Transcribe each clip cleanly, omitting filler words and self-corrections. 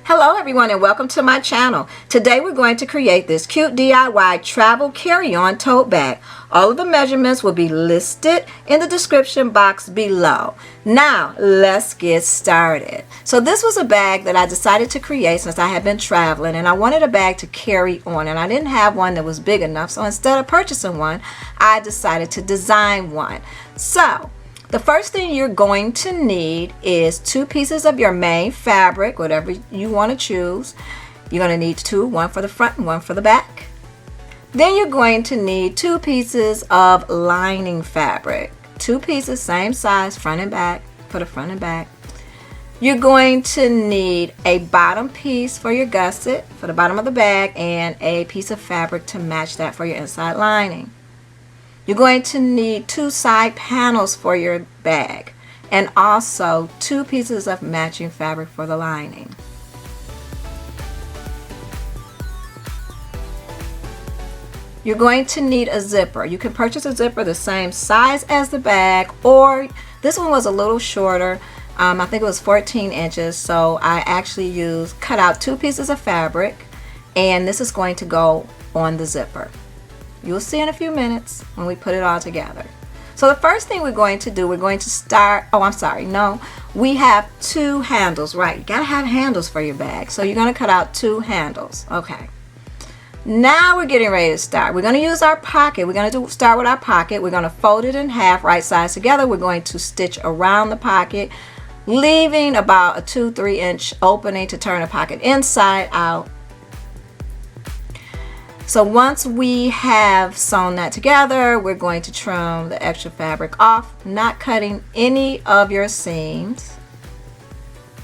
Hello everyone and welcome to my channel. Today we're going to create this cute DIY travel carry-on tote bag. All of the measurements will be listed in the description box below. Now let's get started. So this was a bag that I decided to create since I had been traveling, and I wanted a bag to carry on, and I didn't have one that was big enough, so instead of purchasing one I decided to design one. So the first thing you're going to need is 2 pieces of your main fabric, whatever you want to choose. You're going to need 2, one for the front and one for the back. Then you're going to need 2 pieces of lining fabric. 2 pieces, same size, front and back, for the front and back. You're going to need a bottom piece for your gusset, for the bottom of the bag, and a piece of fabric to match that for your inside lining. You're going to need 2 side panels for your bag and also 2 pieces of matching fabric for the lining. You're going to need a zipper. You can purchase a zipper the same size as the bag, or this one was a little shorter. I think it was 14 inches, so I actually cut out 2 pieces of fabric, and this is going to go on the zipper. You'll see in a few minutes when we put it all together. So the first thing we're going to do, we're going to start, we have 2 handles, right? You gotta have handles for your bag. So you're gonna cut out 2 handles, okay. Now we're getting ready to start. We're gonna use our pocket. We're gonna start with our pocket. We're gonna fold it in half, right sides together. We're going to stitch around the pocket, leaving about a 2-3 inch opening to turn the pocket inside out. So once we have sewn that together, we're going to trim the extra fabric off, not cutting any of your seams.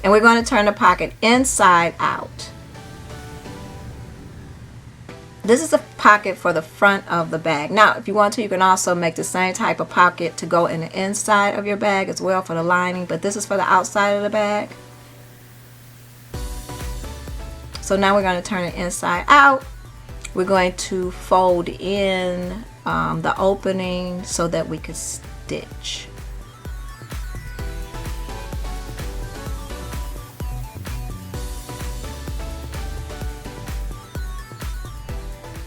And we're going to turn the pocket inside out. This is a pocket for the front of the bag. Now, if you want to, you can also make the same type of pocket to go in the inside of your bag as well for the lining, but this is for the outside of the bag. So now we're going to turn it inside out. We're going to fold in the opening so that we can stitch.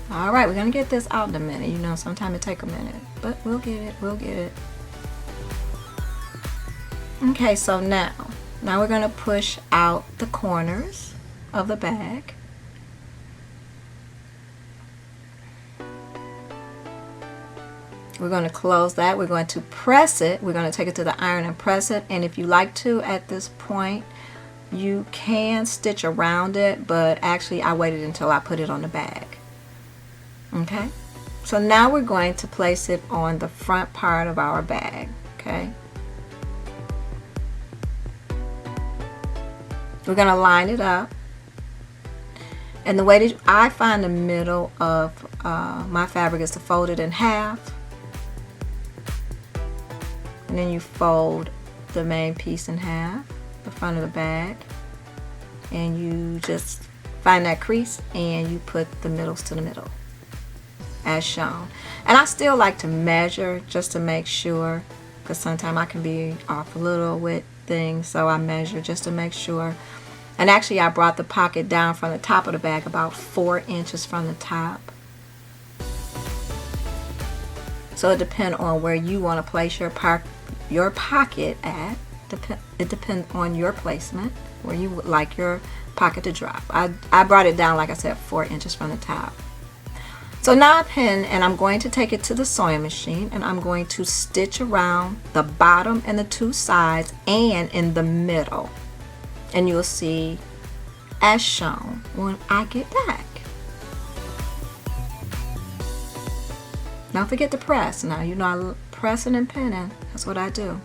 All right, we're gonna get this out in a minute. You know, sometimes it takes a minute, but we'll get it. Okay, so now we're gonna push out the corners of the bag. We're going to close that. We're going to press it. We're going to take it to the iron and press it. And if you like to, at this point, you can stitch around it, but actually I waited until I put it on the bag. Okay, so now we're going to place it on the front part of our bag. Okay, we're going to line it up. And the way that I find the middle of my fabric is to fold it in half. And then you fold the main piece in half, the front of the bag, and you just find that crease and you put the middles to the middle as shown. And I still like to measure just to make sure, because sometimes I can be off a little with things, so I measure just to make sure. And actually I brought the pocket down from the top of the bag about 4 inches from the top. So it depends on where you want to place your pocket at. It depends on your placement, where you would like your pocket to drop. I brought it down, like I said, 4 inches from the top. So now I pin, and I'm going to take it to the sewing machine, and I'm going to stitch around the bottom and the 2 sides and in the middle. And you'll see as shown when I get back. Don't forget to press. Now, you know, I pressing and pinning. That's what I do.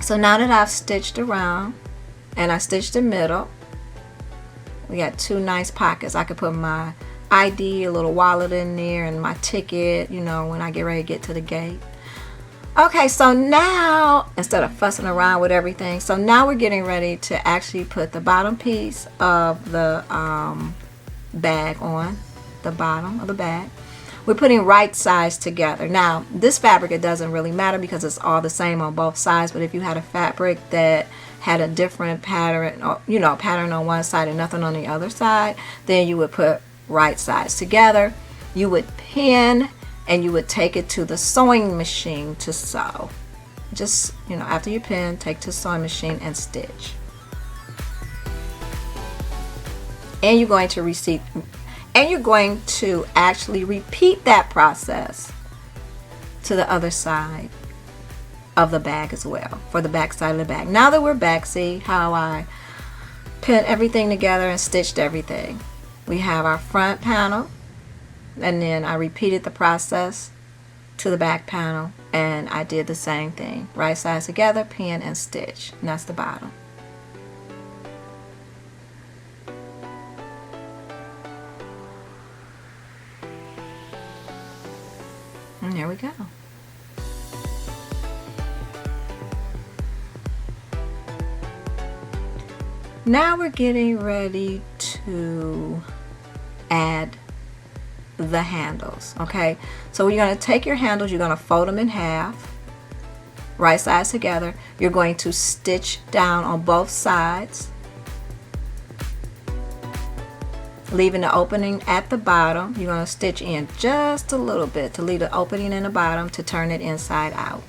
So now that I've stitched around and I stitched the middle, we got 2 nice pockets. I could put my ID, a little wallet in there, and my ticket, you know, when I get ready to get to the gate. Okay, so now, instead of fussing around with everything, so now we're getting ready to actually put the bottom piece of the bag on the bottom of the bag. We're putting right sides together. Now, this fabric, it doesn't really matter because it's all the same on both sides, but if you had a fabric that had a different pattern, or pattern on one side and nothing on the other side, then you would put right sides together. You would pin and you would take it to the sewing machine to sew. Just, after you pin, take to the sewing machine and stitch. And you're going to actually repeat that process to the other side of the bag as well, for the back side of the bag. Now that we're back, see how I pinned everything together and stitched everything. We have our front panel, and then I repeated the process to the back panel, and I did the same thing. Right sides together, pin and stitch, and that's the bottom. And there we go. Now we're getting ready to add the handles. Okay, so you're going to take your handles, you're going to fold them in half, right sides together. You're going to stitch down on both sides, leaving the opening at the bottom. You're going to stitch in just a little bit to leave the opening in the bottom to turn it inside out.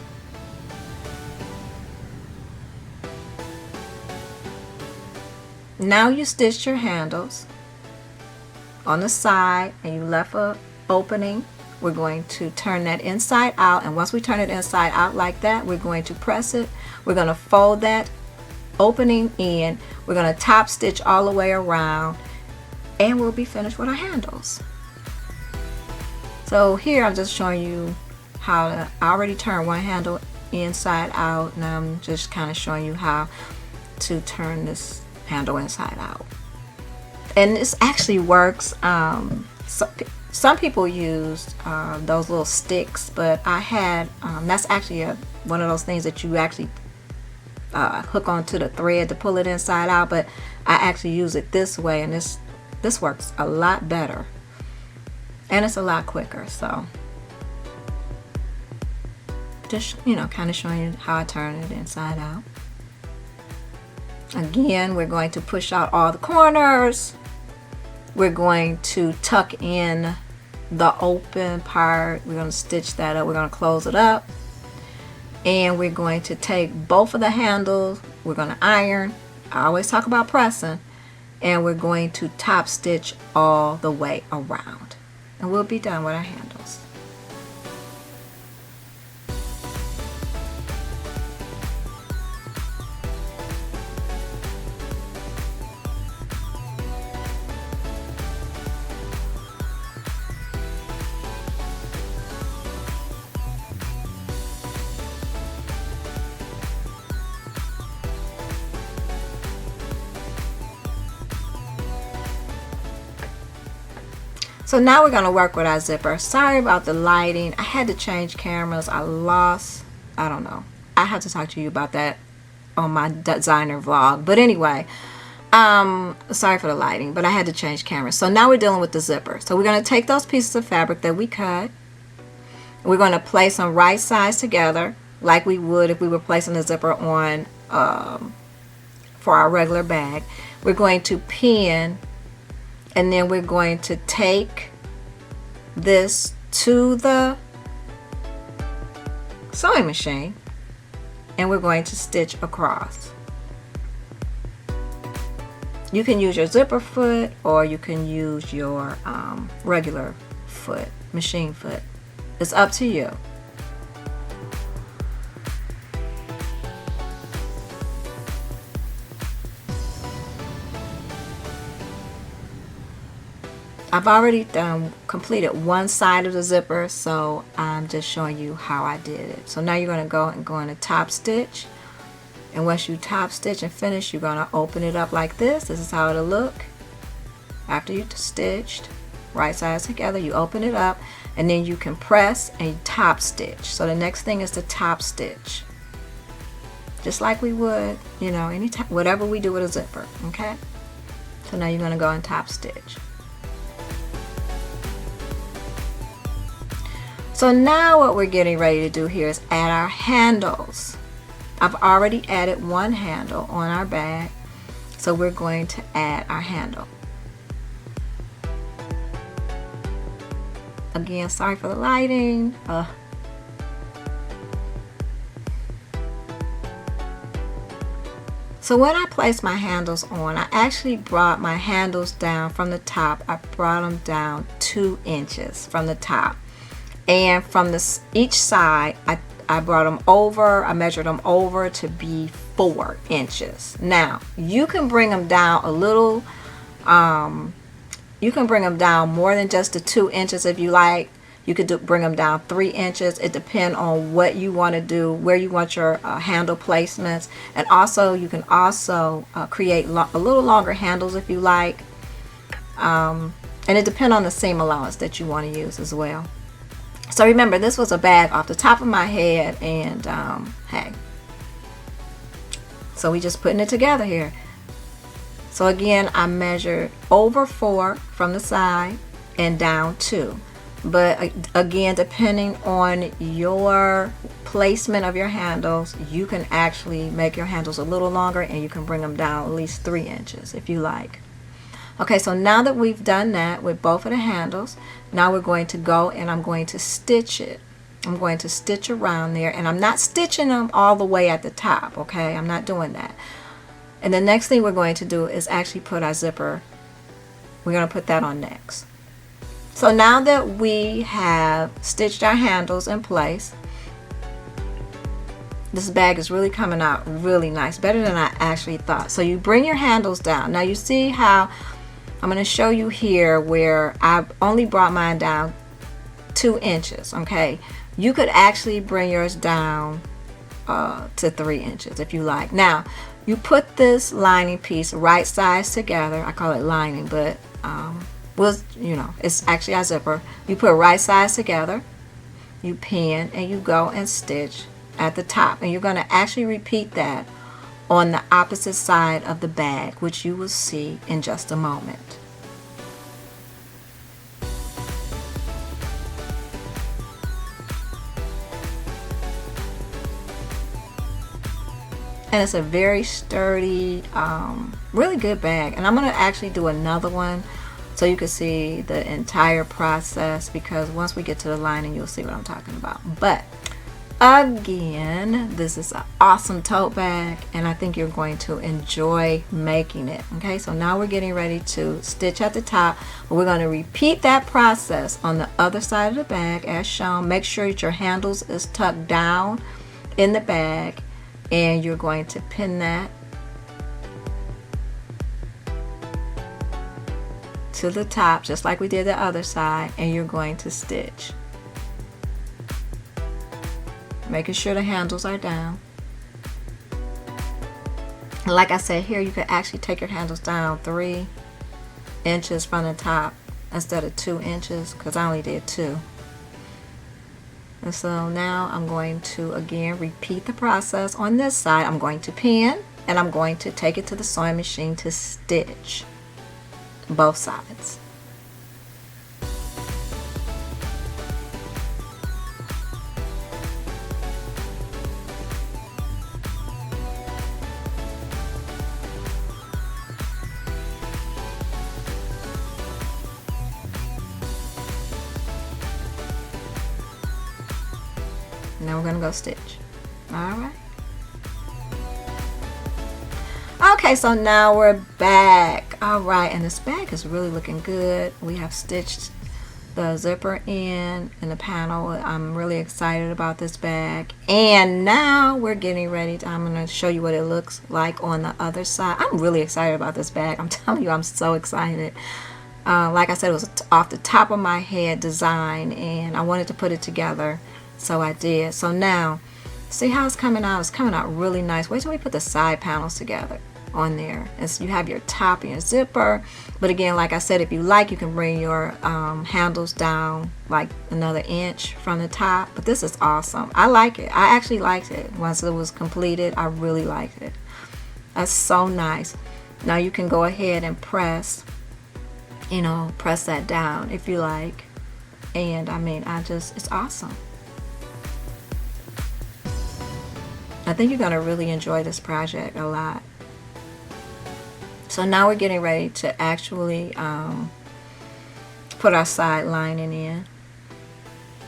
Now you stitched your handles on the side and you left a opening. We're going to turn that inside out, and once we turn it inside out like that, we're going to press it. We're going to fold that opening in. We're going to top stitch all the way around, and we'll be finished with our handles. So here I'm just showing you how to, I already turned one handle inside out. Now I'm just kind of showing you how to turn this handle inside out. And this actually works. Some people use those little sticks, but I had that's actually one of those things that you actually hook onto the thread to pull it inside out, but I actually use it this way, and this works a lot better, and it's a lot quicker. So just kind of showing you how I turn it inside out. Again, we're going to push out all the corners. We're going to tuck in the open part. We're going to stitch that up. We're going to close it up. And we're going to take both of the handles. We're going to iron. I always talk about pressing. And we're going to top stitch all the way around. And we'll be done with our handles. So now we're going to work with our zipper. Sorry about the lighting. I had to change cameras. I don't know. I have to talk to you about that on my designer vlog. But anyway, sorry for the lighting, but I had to change cameras. So now we're dealing with the zipper. So we're going to take those pieces of fabric that we cut. We're going to place them right sides together like we would if we were placing the zipper on for our regular bag. We're going to pin, and then we're going to take this to the sewing machine, and we're going to stitch across. You can use your zipper foot, or you can use your regular foot, machine foot. It's up to you. I've already completed one side of the zipper, so I'm just showing you how I did it. So now you're going to go into top stitch, and once you top stitch and finish, you're going to open it up like this. This is how it'll look after you stitched right sides together. You open it up, and then you can press and top stitch. So the next thing is the top stitch, just like we would, anytime, whatever we do with a zipper. Okay, so now you're going to go and top stitch. So now what we're getting ready to do here is add our handles. I've already added one handle on our bag, so we're going to add our handle. Again, sorry for the lighting. So when I placed my handles on, I actually brought my handles down from the top. I brought them down 2 inches from the top. And from each side, I brought them over, I measured them over to be 4 inches. Now, you can bring them down a little, you can bring them down more than just the 2 inches if you like. You could bring them down 3 inches. It depends on what you want to do, where you want your handle placements. And also, you can also create a little longer handles if you like. And it depends on the seam allowance that you want to use as well. So remember, this was a bag off the top of my head, and hey. So we just putting it together here. So again, I measured over 4 from the side and down 2. But again, depending on your placement of your handles, you can actually make your handles a little longer, and you can bring them down at least 3 inches if you like. Okay, so now that we've done that with both of the handles, now we're going to go and I'm going to stitch it. I'm going to stitch around there, and I'm not stitching them all the way at the top, okay? I'm not doing that. And the next thing we're going to do is actually put our zipper. We're going to put that on next. So now that we have stitched our handles in place, this bag is really coming out really nice, better than I actually thought. So you bring your handles down. Now you see how I'm going to show you here where I only brought mine down 2 inches, okay? You could actually bring yours down to 3 inches if you like. Now, you put this lining piece right sides together. I call it lining, but it's actually our zipper. You put right sides together, you pin, and you go and stitch at the top. And you're going to actually repeat that on the opposite side of the bag, which you will see in just a moment. And it's a very sturdy, really good bag. And I'm going to actually do another one so you can see the entire process, because once we get to the lining, you'll see what I'm talking about. But again, this is an awesome tote bag, and I think you're going to enjoy making it. Okay, so now we're getting ready to stitch at the top. We're going to repeat that process on the other side of the bag as shown. Make sure that your handles is tucked down in the bag, and you're going to pin that to the top just like we did the other side, and you're going to stitch, making sure the handles are down. Like I said, here you could actually take your handles down 3 inches from the top instead of 2 inches, because I only did 2. And so now I'm going to again repeat the process on this side. I'm going to pin, and I'm going to take it to the sewing machine to stitch both sides. Now we're going to go stitch. Alright. Okay, so now we're back. Alright, and this bag is really looking good. We have stitched the zipper in the panel. I'm really excited about this bag. And now we're getting ready to, I'm going to show you what it looks like on the other side. I'm really excited about this bag. I'm telling you, I'm so excited. Like I said, it was off the top of my head design, and I wanted to put it together. So I did. So now, see how it's coming out? It's coming out really nice. Wait till we put the side panels together on there. And so you have your top and your zipper. But again, like I said, if you like, you can bring your handles down like another inch from the top. But this is awesome. I like it. I actually liked it. Once it was completed, I really liked it. That's so nice. Now you can go ahead and press, press that down if you like. And I mean, it's awesome. I think you're going to really enjoy this project a lot. So now we're getting ready to actually put our side lining in.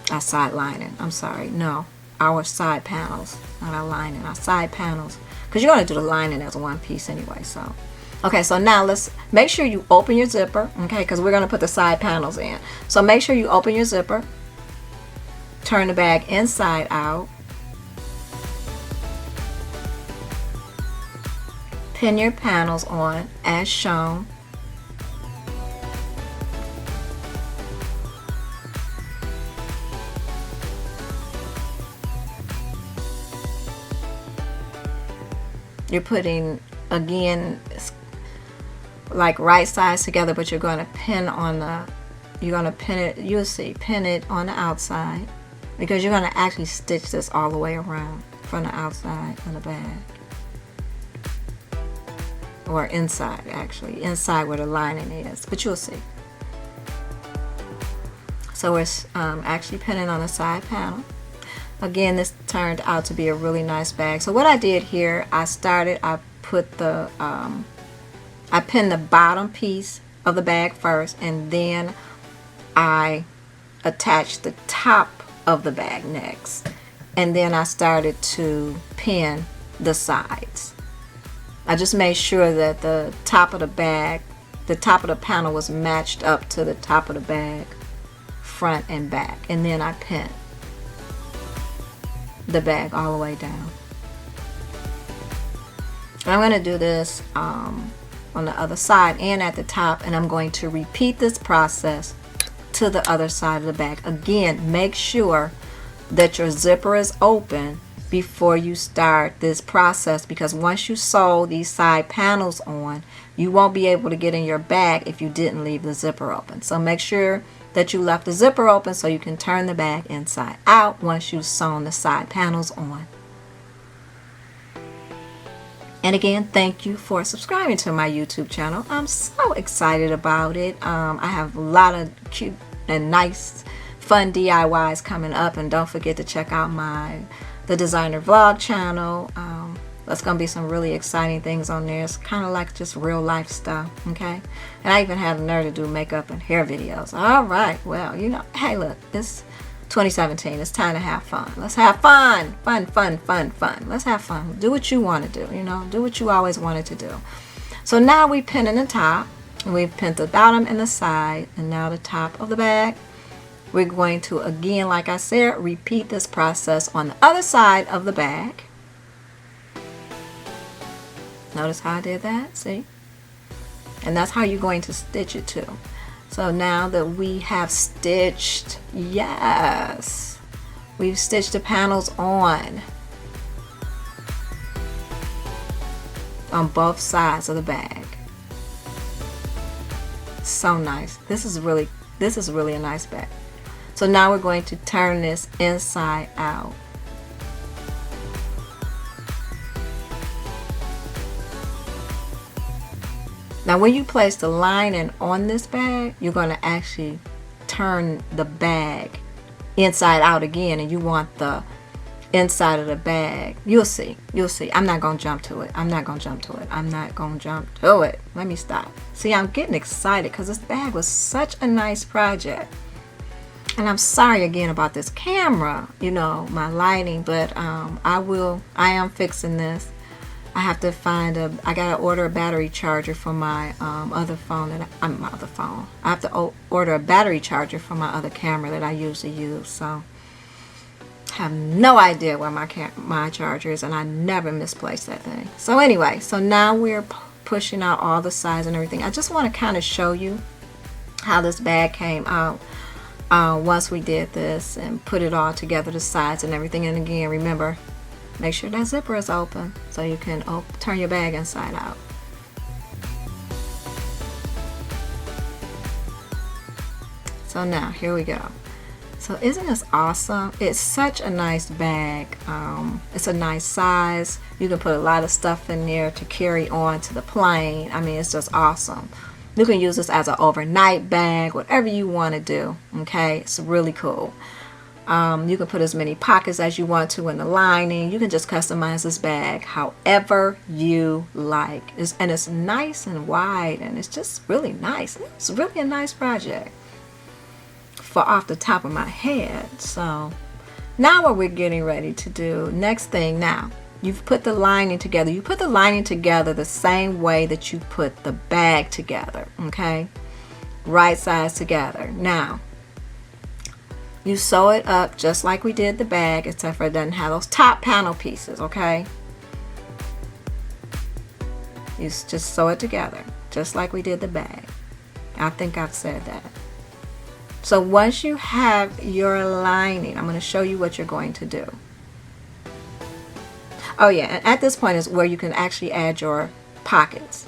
Our side lining, I'm sorry, no, our side panels, not our lining, our side panels, because you're going to do the lining as one piece anyway. So okay, so now let's make sure you open your zipper, okay, because we're going to put the side panels in. So make sure you open your zipper, turn the bag inside out, pin your panels on as shown. You're putting, again, like right sides together, but you're going to pin on the, you're going to pin it, you'll see, pin it on the outside, because you're going to actually stitch this all the way around from the outside of the bag. Or inside, actually, inside where the lining is, but you'll see. So we're actually pinning on the side panel. Again, this turned out to be a really nice bag. So what I did here, I put the, I pinned the bottom piece of the bag first, and then I attached the top of the bag next. And then I started to pin the sides. I just made sure that the top of the bag, the top of the panel was matched up to the top of the bag, front and back. And then I pinned the bag all the way down. And I'm going to do this on the other side and at the top, and I'm going to repeat this process to the other side of the bag. Again, make sure that your zipper is open before you start this process, because once you sew these side panels on, you won't be able to get in your bag if you didn't leave the zipper open. So make sure that you left the zipper open so you can turn the bag inside out once you've sewn the side panels on. And again, thank you for subscribing to my YouTube channel. I'm so excited about it. I have a lot of cute and nice fun DIYs coming up, and don't forget to check out the designer vlog channel. There's gonna be some really exciting things on there. It's kind of like just real life stuff, okay? And I even have the nerve to do makeup and hair videos. All right, well, you know, hey, look, it's 2017. It's time to have fun. Let's have fun. Fun. Let's have fun. Do what you want to do, you know, do what you always wanted to do. So now we pin in the top, and we've pinned the bottom and the side, and now the top of the bag. We're going to, again, like I said, repeat this process on the other side of the bag. Notice how I did that, see? And that's how you're going to stitch it too. So now that we have stitched, yes, we've stitched the panels on both sides of the bag. So nice. This is really a nice bag. So now we're going to turn this inside out. Now when you place the lining on this bag, you're going to actually turn the bag inside out again, and you want the inside of the bag. You'll see. I'm not going to jump to it. Let me stop. See, I'm getting excited because this bag was such a nice project. And I'm sorry again about this camera, you know, my lighting, but I am fixing this. I have to I gotta order a battery charger for my other phone I have to order a battery charger for my other camera that I usually use. So I have no idea where my charger is, and I never misplace that thing. So anyway, so now we're pushing out all the sides and everything. I just want to kind of show you how this bag came out once we did this and put it all together, the sides and everything. And again, remember, make sure that zipper is open so you can turn your bag inside out. So now, here we go. So isn't this awesome? It's such a nice bag. It's a nice size. You can put a lot of stuff in there to carry on to the plane. I mean, it's just awesome. You can use this as an overnight bag, whatever you want to do. Okay, it's really cool. You can put as many pockets as you want to in the lining. You can just customize this bag however you like. And it's nice and wide, and it's just really nice. It's really a nice project for off the top of my head. So now what we're getting ready to do, next thing, now you've put the lining together. You put the lining together the same way that you put the bag together, okay? Right sides together. Now, you sew it up just like we did the bag, except for it doesn't have those top panel pieces, okay? You just sew it together, just like we did the bag. I think I've said that. So once you have your lining, I'm going to show you what you're going to do. Oh yeah, and at this point is where you can actually add your pockets.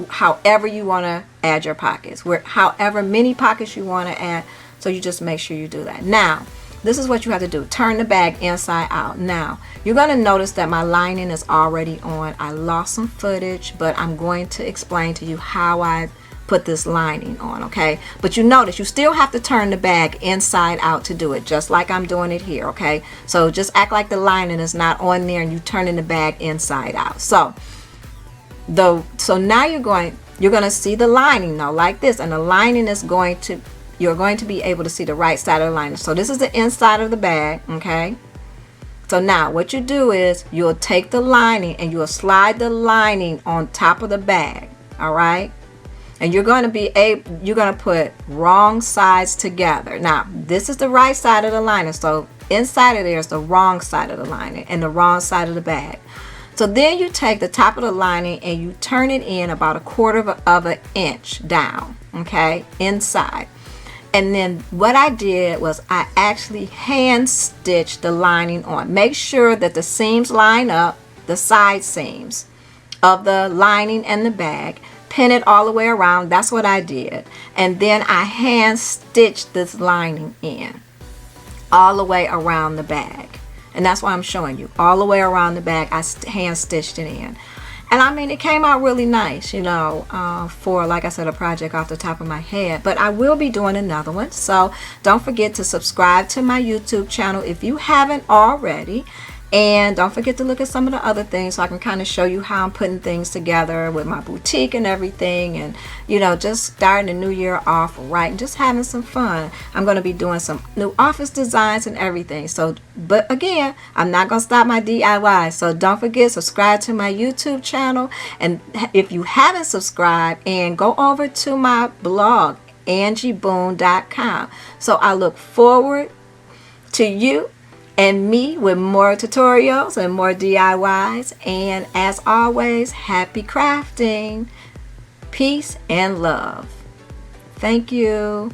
However you want to add your pockets. However many pockets you want to add. So you just make sure you do that. Now, this is what you have to do. Turn the bag inside out. Now, you're going to notice that my lining is already on. I lost some footage, but I'm going to explain to you how I put this lining on, okay? But you notice you still have to turn the bag inside out to do it, just like I'm doing it here, okay? So just act like the lining is not on there and you turning the bag inside out. So now you're going to see the lining now like this, and the lining is you're going to be able to see the right side of the lining. So this is the inside of the bag, okay? So now what you do is you'll take the lining and you'll slide the lining on top of the bag, all right? And you're going to put wrong sides together. Now, this is the right side of the lining. So inside of there is the wrong side of the lining and the wrong side of the bag. So then you take the top of the lining and you turn it in about 1/4 of an inch down, okay, inside. And then what I did was I actually hand stitched the lining on. Make sure that the seams line up, the side seams of the lining and the bag. Pin it all the way around. That's what I did. And then I hand stitched this lining in all the way around the bag. And that's why I'm showing you. All the way around the bag, I hand stitched it in. And I mean, it came out really nice, you know, for, like I said, a project off the top of my head. But I will be doing another one. So don't forget to subscribe to my YouTube channel if you haven't already. And don't forget to look at some of the other things so I can kind of show you how I'm putting things together with my boutique and everything. And, you know, just starting the new year off right and just having some fun. I'm going to be doing some new office designs and everything. So, but again, I'm not going to stop my DIY. So don't forget, subscribe to my YouTube channel. And if you haven't subscribed, and go over to my blog, angieboone.com. So I look forward to you and me with more tutorials and more DIYs. And as always, happy crafting, peace and love. Thank you.